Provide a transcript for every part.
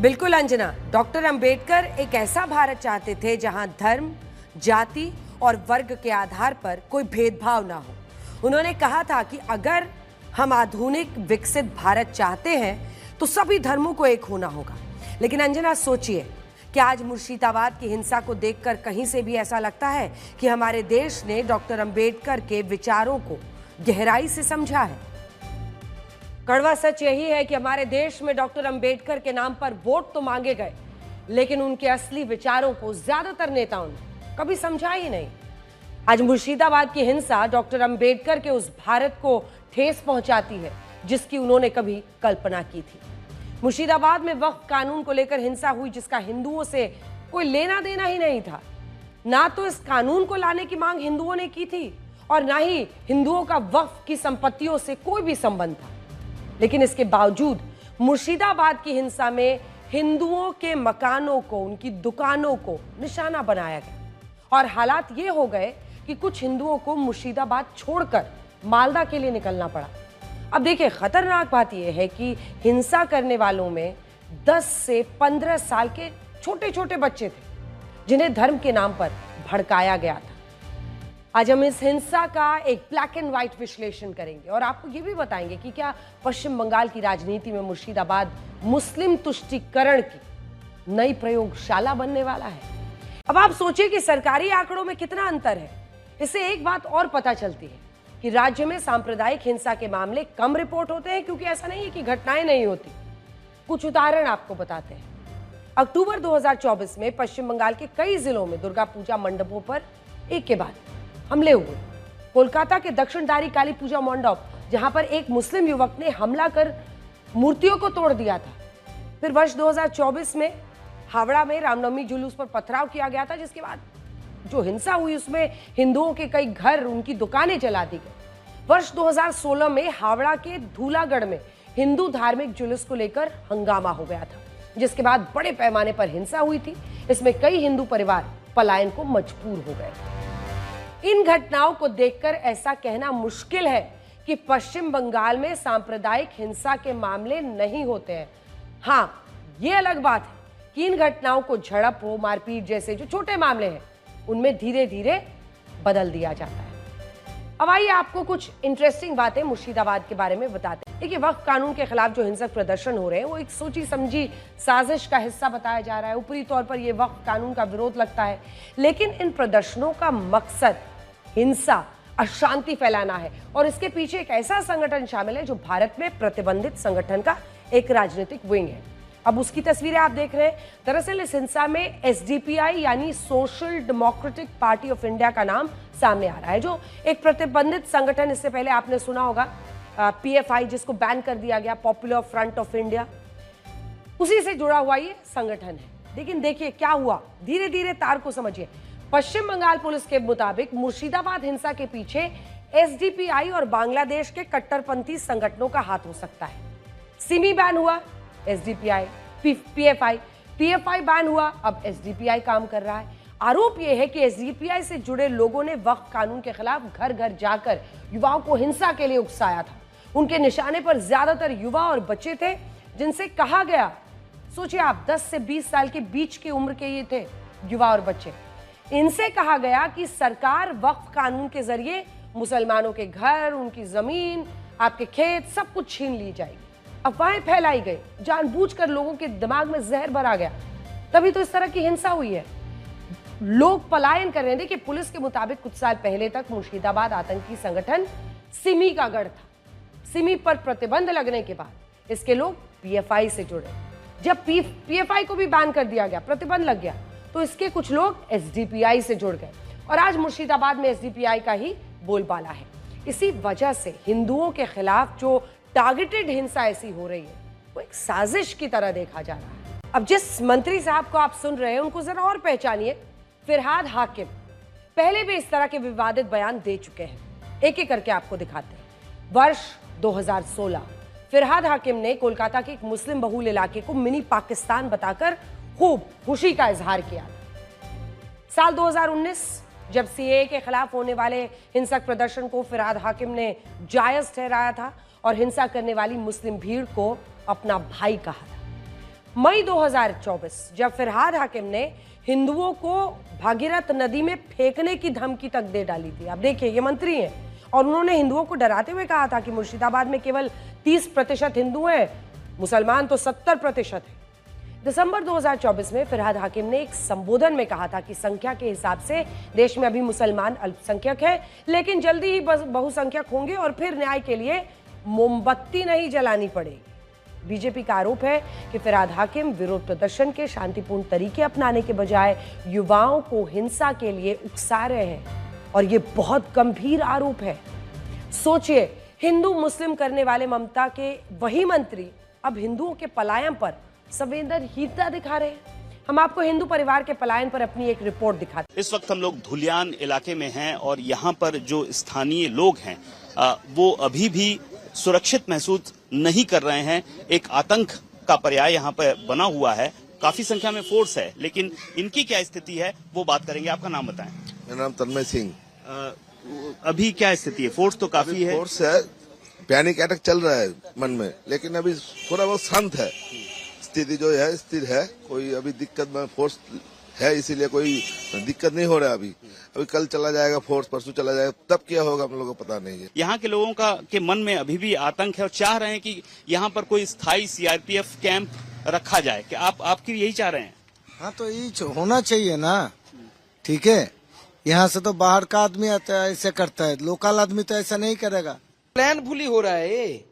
बिल्कुल अंजना, डॉक्टर अंबेडकर एक ऐसा भारत चाहते थे जहां धर्म, जाति और वर्ग के आधार पर कोई भेदभाव ना हो। उन्होंने कहा था कि अगर हम आधुनिक विकसित भारत चाहते हैं तो सभी धर्मों को एक होना होगा। लेकिन अंजना, सोचिए कि आज मुर्शिदाबाद की हिंसा को देखकर कहीं से भी ऐसा लगता है कि हमारे देश ने डॉक्टर अंबेडकर के विचारों को गहराई से समझा है। कड़वा सच यही है कि हमारे देश में डॉक्टर अंबेडकर के नाम पर वोट तो मांगे गए, लेकिन उनके असली विचारों को ज्यादातर नेताओं ने कभी समझा ही नहीं। आज मुर्शिदाबाद की हिंसा डॉक्टर अंबेडकर के उस भारत को ठेस पहुंचाती है जिसकी उन्होंने कभी कल्पना की थी। मुर्शिदाबाद में वक्फ कानून को लेकर हिंसा हुई जिसका हिंदुओं से कोई लेना देना ही नहीं था। ना तो इस कानून को लाने की मांग हिंदुओं ने की थी और ना ही हिंदुओं का वक्फ की संपत्तियों से कोई भी संबंध था। लेकिन इसके बावजूद मुर्शिदाबाद की हिंसा में हिंदुओं के मकानों को, उनकी दुकानों को निशाना बनाया गया और हालात ये हो गए कि कुछ हिंदुओं को मुर्शिदाबाद छोड़कर मालदा के लिए निकलना पड़ा। अब देखिए, खतरनाक बात यह है कि हिंसा करने वालों में 10 से 15 साल के छोटे छोटे बच्चे थे जिन्हें धर्म के नाम पर भड़काया गया था। आज हम इस हिंसा का एक ब्लैक एंड व्हाइट विश्लेषण करेंगे और आपको ये भी बताएंगे कि क्या पश्चिम बंगाल की राजनीति में मुर्शिदाबाद मुस्लिम तुष्टीकरण की नई प्रयोगशाला बनने वाला है। अब आप सोचिए कि सरकारी आंकड़ों में कितना अंतर है। इससे एक बात और पता चलती है कि राज्य में सांप्रदायिक हिंसा के मामले कम रिपोर्ट होते हैं, क्योंकि ऐसा नहीं है कि घटनाएं नहीं होती। कुछ उदाहरण आपको बताते हैं। अक्टूबर 2024 में पश्चिम बंगाल के कई जिलों में दुर्गा पूजा मंडपों पर एक के बाद हमले हुए। कोलकाता के दक्षिणदारी काली पूजा मंडप, जहां पर एक मुस्लिम युवक ने हमला कर मूर्तियों को तोड़ दिया था। फिर वर्ष 2024 में हावड़ा में रामनवमी जुलूस पर पथराव किया गया था, जिसके बाद जो हिंसा हुई उसमें हिंदुओं के कई घर, उनकी दुकानें जला दी गई। वर्ष 2016 में हावड़ा के धूलागढ़ में हिंदू धार्मिक जुलूस को लेकर हंगामा हो गया था, जिसके बाद बड़े पैमाने पर हिंसा हुई थी। इसमें कई हिंदू परिवार पलायन को मजबूर हो गए। इन घटनाओं को देखकर ऐसा कहना मुश्किल है कि पश्चिम बंगाल में सांप्रदायिक हिंसा के मामले नहीं होते हैं। हाँ, ये अलग बात है कि इन घटनाओं को झड़प हो, मारपीट जैसे जो छोटे मामले हैं उनमें धीरे धीरे बदल दिया जाता है। अब आइए आपको कुछ इंटरेस्टिंग बातें मुर्शिदाबाद के बारे में बताते हैं। देखिए, वक्फ कानून के खिलाफ जो हिंसक प्रदर्शन हो रहे हैं वो एक सोची समझी साजिश का हिस्सा बताया जा रहा है। ऊपरी तौर पर यह वक्फ कानून का विरोध लगता है, लेकिन इन प्रदर्शनों का मकसद हिंसा, अशांति फैलाना है और इसके पीछे एक ऐसा संगठन शामिल है जो भारत में प्रतिबंधित संगठन का एक राजनीतिक विंग है। अब उसकी तस्वीरें आप देख रहे हैं। दरअसल इस हिंसा में एसडीपीआई यानी social democratic party of India का नाम सामने आ रहा है, जो एक प्रतिबंधित संगठन, इससे पहले आपने सुना होगा पीएफआई, जिसको बैन कर दिया गया, पॉपुलर फ्रंट ऑफ इंडिया, उसी से जुड़ा हुआ ये संगठन है। लेकिन देखिए क्या हुआ, धीरे धीरे तार को समझिए। पश्चिम बंगाल पुलिस के मुताबिक मुर्शिदाबाद हिंसा के पीछे एसडीपीआई और बांग्लादेश के कट्टरपंथी संगठनों का हाथ हो सकता है। सिमी बैन हुआ, एसडीपीआई, पीएफआई बैन हुआ, अब एसडीपीआई काम कर रहा है। आरोप यह है कि एसडीपीआई से जुड़े लोगों ने वक्फ कानून के खिलाफ घर घर जाकर युवाओं को हिंसा के लिए उकसाया था। उनके निशाने पर ज्यादातर युवा और बच्चे थे, जिनसे कहा गया, सोचिए आप, 10 से 20 साल के बीच की उम्र के ये थे युवा और बच्चे। इनसे कहा गया कि सरकार वक्फ कानून के जरिए मुसलमानों के घर, उनकी जमीन, आपके खेत, सब कुछ छीन ली जाएगी। अफवाहें फैलाई गई, जानबूझकर लोगों के दिमाग में जहर भरा गया, तभी तो इस तरह की हिंसा हुई है। लोग पलायन कर रहे हैं। देखिए, पुलिस के मुताबिक कुछ साल पहले तक मुर्शिदाबाद आतंकी संगठन सिमी का गढ़ था। सिमी पर प्रतिबंध लगने के बाद इसके लोग पीएफआई से जुड़े। जब पीएफआई को भी बैन कर दिया गया, प्रतिबंध लग गया, तो इसके कुछ लोग एसडीपीआई से जुड़ गए और आज मुर्शिदाबाद में एसडीपीआई का ही बोलबाला है। इसी वजह से हिंदुओं के खिलाफ जो टारगेटेड हिंसा ऐसी हो रही है वो एक साजिश की तरह देखा जा रहा है। अब जिस मंत्री साहब को आप सुन रहे हैं उनको जरा और पहचानिए, फिरहाद हाकिम। पहले भी इस तरह के विवादित बयान दे चुके हैं। एक एक करके आपको दिखाते हैं। वर्ष 2016 फिरहाद हाकिम ने कोलकाता के एक मुस्लिम बहुल इलाके को मिनी पाकिस्तान बताकर खूब खुशी का इजहार किया। साल 2019 जब सीएए के खिलाफ होने वाले हिंसक प्रदर्शन को फिरहाद हाकिम ने जायज ठहराया था और हिंसा करने वाली मुस्लिम भीड़ को अपना भाई कहा था। मई 2024 जब फिरहाद हाकिम ने हिंदुओं को भागीरथ नदी में फेंकने की धमकी तक दे डाली थी। अब देखिए, ये मंत्री हैं और उन्होंने हिंदुओं को डराते हुए कहा था कि मुर्शिदाबाद में केवल 30% हिंदू हैं, मुसलमान तो 70% है। दिसंबर 2024 में फिरहाद हाकिम ने एक संबोधन में कहा था कि संख्या के हिसाब से देश में अभी मुसलमान अल्पसंख्यक है, लेकिन जल्दी ही बहुसंख्यक होंगे और फिर न्याय के लिए मोमबत्ती नहीं जलानी पड़ेगी। बीजेपी का आरोप है कि फिरहाद हाकिम विरोध प्रदर्शन के शांतिपूर्ण तरीके अपनाने के बजाय युवाओं को हिंसा के लिए उकसा रहे हैं और ये बहुत गंभीर आरोप है। सोचिए, हिंदू मुस्लिम करने वाले ममता के वही मंत्री अब हिंदुओं के पलायन पर संवेदनहीनता दिखा रहे हैं। हम आपको हिंदू परिवार के पलायन पर अपनी एक रिपोर्ट दिखाते हैं। इस वक्त हम लोग धुलियान इलाके में हैं और यहाँ पर जो स्थानीय लोग हैं वो अभी भी सुरक्षित महसूस नहीं कर रहे हैं। एक आतंक का पर्याय यहाँ पर बना हुआ है। काफी संख्या में फोर्स है, लेकिन इनकी क्या स्थिति है वो बात करेंगे। आपका नाम बताएं। मेरा नाम तन्मय सिंह। अभी क्या स्थिति है? फोर्स तो काफी है। फोर्स है, पैनिक अटैक चल रहा है मन में, लेकिन अभी थोड़ा बहुत शांत है। स्थिति जो है स्थिर है, कोई अभी दिक्कत में फोर्स है, इसीलिए कोई दिक्कत नहीं हो रहा है। अभी कल चला जाएगा फोर्स, परसों चला जाएगा, तब क्या होगा हम लोगों को पता नहीं है। यहाँ के लोगों के मन में अभी भी आतंक है और चाह रहे हैं कि यहाँ पर कोई स्थायी सीआरपीएफ कैंप रखा जाए। क्या आपकी यही चाह रहे हैं? हाँ, तो यही होना चाहिए ना। ठीक है, यहाँ से तो बाहर का आदमी आता है, ऐसे करता है, लोकल आदमी तो ऐसा नहीं करेगा। प्लान फुली हो रहा है ये,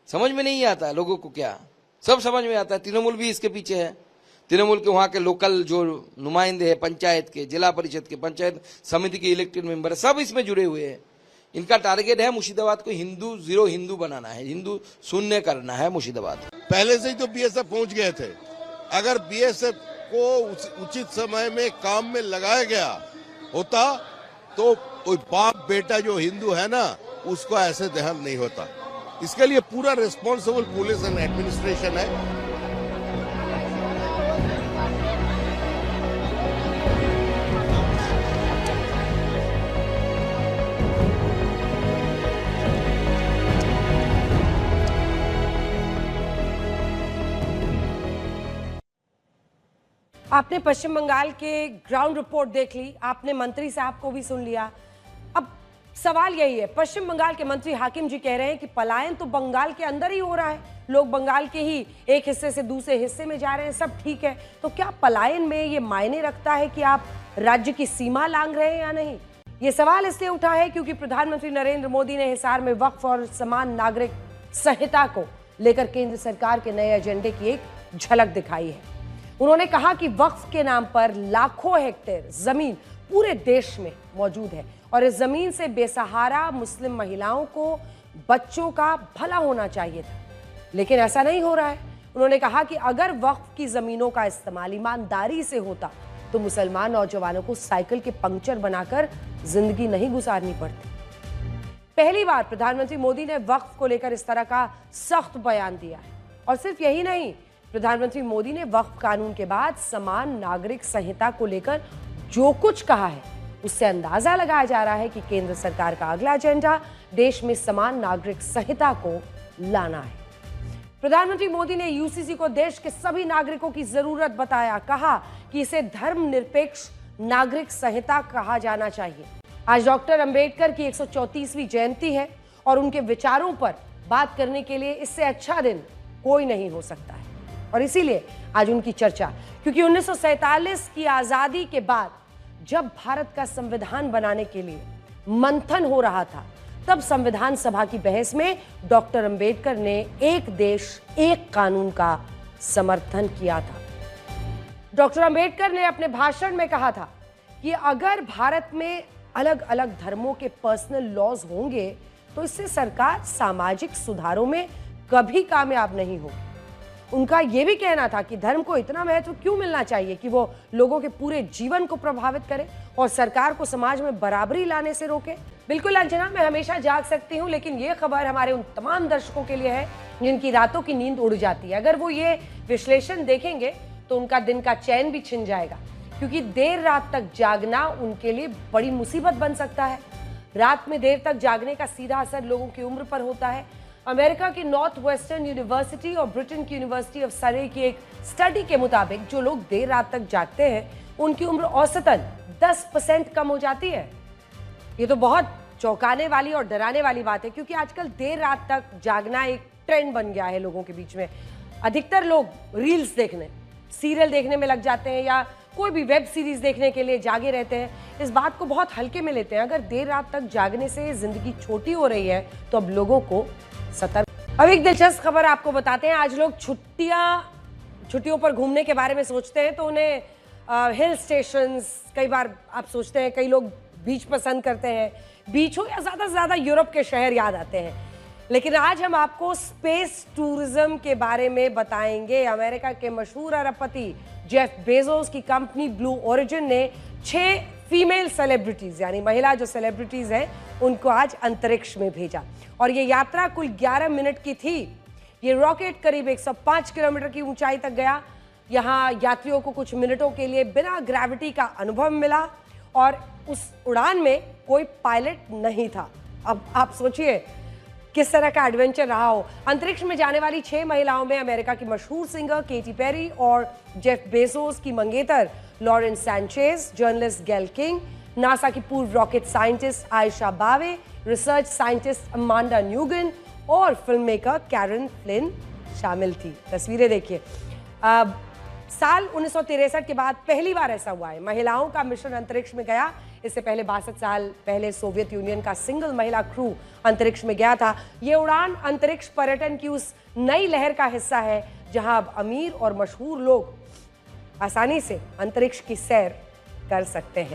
समझ में नहीं आता लोगों को। क्या सब समझ में आता है। तृणमूल भी इसके पीछे है। तृणमूल के वहाँ के लोकल जो नुमाइंदे हैं, पंचायत के, जिला परिषद के, पंचायत समिति के इलेक्टेड मेंबर, सब इसमें जुड़े हुए हैं। इनका टारगेट है मुर्शिदाबाद को हिंदू जीरो हिंदू बनाना है, हिंदू शून्य करना है मुर्शिदाबाद। पहले से ही तो बीएसएफ पहुंच गए थे। अगर बीएसएफ को उचित समय में काम में लगाया गया होता तो कोई बाप बेटा जो हिंदू है ना, उसको ऐसे ध्यान नहीं होता। इसके लिए पूरा रिस्पॉन्सिबल पुलिस एंड एडमिनिस्ट्रेशन है। आपने पश्चिम बंगाल के ग्राउंड रिपोर्ट देख ली, आपने मंत्री साहब को भी सुन लिया। अब सवाल यही है, पश्चिम बंगाल के मंत्री हाकिम जी कह रहे हैं कि पलायन तो बंगाल के अंदर ही हो रहा है, लोग बंगाल के ही एक हिस्से से दूसरे हिस्से में जा रहे हैं, सब ठीक है। तो क्या पलायन में ये मायने रखता है कि आप राज्य की सीमा लांघ रहे हैं या नहीं? ये सवाल इसलिए उठा है क्योंकि प्रधानमंत्री नरेंद्र मोदी ने हिसार में वक्फ और समान नागरिक संहिता को लेकर केंद्र सरकार के नए एजेंडे की एक झलक दिखाई है। उन्होंने कहा कि वक्फ के नाम पर लाखों हेक्टेयर जमीन पूरे देश में मौजूद है और इस जमीन से बेसहारा मुस्लिम महिलाओं को, बच्चों का भला होना चाहिए था, लेकिन ऐसा नहीं हो रहा है। उन्होंने कहा कि अगर वक्फ की जमीनों का इस्तेमाल ईमानदारी से होता तो मुसलमान नौजवानों को साइकिल के पंक्चर बनाकर जिंदगी नहीं गुजारनी पड़ती। पहली बार प्रधानमंत्री मोदी ने वक्फ को लेकर इस तरह का सख्त बयान दिया है। और सिर्फ यही नहीं, प्रधानमंत्री मोदी ने वक्फ कानून के बाद समान नागरिक संहिता को लेकर जो कुछ कहा है, उससे अंदाजा लगाया जा रहा है कि केंद्र सरकार का अगला एजेंडा देश में समान नागरिक संहिता को लाना है। प्रधानमंत्री मोदी ने यूसीसी को देश के सभी नागरिकों की जरूरत बताया, कहा कि इसे धर्मनिरपेक्ष नागरिक संहिता कहा जाना चाहिए। आज डॉक्टर अंबेडकर की 134वीं जयंती है और उनके विचारों पर बात करने के लिए इससे अच्छा दिन कोई नहीं हो सकता है। और इसीलिए आज उनकी चर्चा, क्योंकि 1947 की आजादी के बाद जब भारत का संविधान बनाने के लिए मंथन हो रहा था, तब संविधान सभा की बहस में डॉक्टर अंबेडकर ने एक देश एक कानून का समर्थन किया था। डॉक्टर अंबेडकर ने अपने भाषण में कहा था कि अगर भारत में अलग अलग धर्मों के पर्सनल लॉज होंगे तो इससे सरकार सामाजिक सुधारों में कभी कामयाब नहीं होगी। उनका यह भी कहना था कि धर्म को इतना महत्व क्यों मिलना चाहिए कि वो लोगों के पूरे जीवन को प्रभावित करे और सरकार को समाज में बराबरी लाने से रोके। बिल्कुल अंजना, मैं हमेशा जाग सकती हूँ, लेकिन ये खबर हमारे उन तमाम दर्शकों के लिए है जिनकी रातों की नींद उड़ जाती है। अगर वो ये विश्लेषण देखेंगे तो उनका दिन का चैन भी छिन जाएगा, क्योंकि देर रात तक जागना उनके लिए बड़ी मुसीबत बन सकता है। रात में देर तक जागने का सीधा असर लोगों की उम्र पर होता है। अमेरिका की नॉर्थ वेस्टर्न यूनिवर्सिटी और ब्रिटेन की यूनिवर्सिटी ऑफ सरे की एक स्टडी के मुताबिक जो लोग देर रात तक जागते हैं उनकी उम्र औसतन 10% कम हो जाती है। ये तो बहुत चौंकाने वाली और डराने वाली बात है, क्योंकि आजकल देर रात तक जागना एक ट्रेंड बन गया है लोगों के बीच में। अधिकतर लोग रील्स देखने, सीरियल देखने में लग जाते हैं या कोई भी वेब सीरीज देखने के लिए जागे रहते हैं। इस बात को बहुत हल्के में लेते हैं। अगर देर रात तक जागने से जिंदगी छोटी हो रही है तो अब लोगों को सतर्क। अब एक दिलचस्प खबर आपको बताते हैं। आज लोग छुट्टियों पर घूमने के बारे में सोचते हैं तो उन्हें हिल स्टेशंस, कई बार आप सोचते हैं, कई लोग बीच पसंद करते हैं, बीच हो या ज़्यादा से ज़्यादा यूरोप के शहर याद आते हैं। लेकिन आज हम आपको स्पेस टूरिज्म के बारे में बताएंगे। अमेरिका के मशहूर अरबपति जेफ बेजोस की कंपनी ब्लू ओरिजिन ने 6 फीमेल सेलिब्रिटीज यानी महिला जो सेलिब्रिटीज हैं उनको आज अंतरिक्ष में भेजा और ये यात्रा कुल 11 मिनट की थी। ये रॉकेट करीब 105 किलोमीटर की ऊंचाई तक गया। यहाँ यात्रियों को कुछ मिनटों के लिए बिना ग्रेविटी का अनुभव मिला और उस उड़ान में कोई पायलट नहीं था। अब आप सोचिए किस तरह का एडवेंचर रहा हो। अंतरिक्ष में जाने वाली 6 महिलाओं में अमेरिका की मशहूर सिंगर केटी पेरी और जेफ बेजोस की मंगेतर लॉरेन सैंचेज, जर्नलिस्ट गैल किंग, नासा की पूर्व रॉकेट साइंटिस्ट आयशा बावे, रिसर्च साइंटिस्ट अमांडा न्यूगन और फिल्म मेकर कैरन फ्लिन शामिल थी। तस्वीरें देखिए। साल 1963 के बाद पहली बार ऐसा हुआ है महिलाओं का मिशन अंतरिक्ष में गया। इससे पहले 62 साल पहले सोवियत यूनियन का सिंगल महिला क्रू अंतरिक्ष में गया था। ये उड़ान अंतरिक्ष पर्यटन की उस नई लहर का हिस्सा है जहां अब अमीर और मशहूर लोग आसानी से अंतरिक्ष की सैर कर सकते हैं।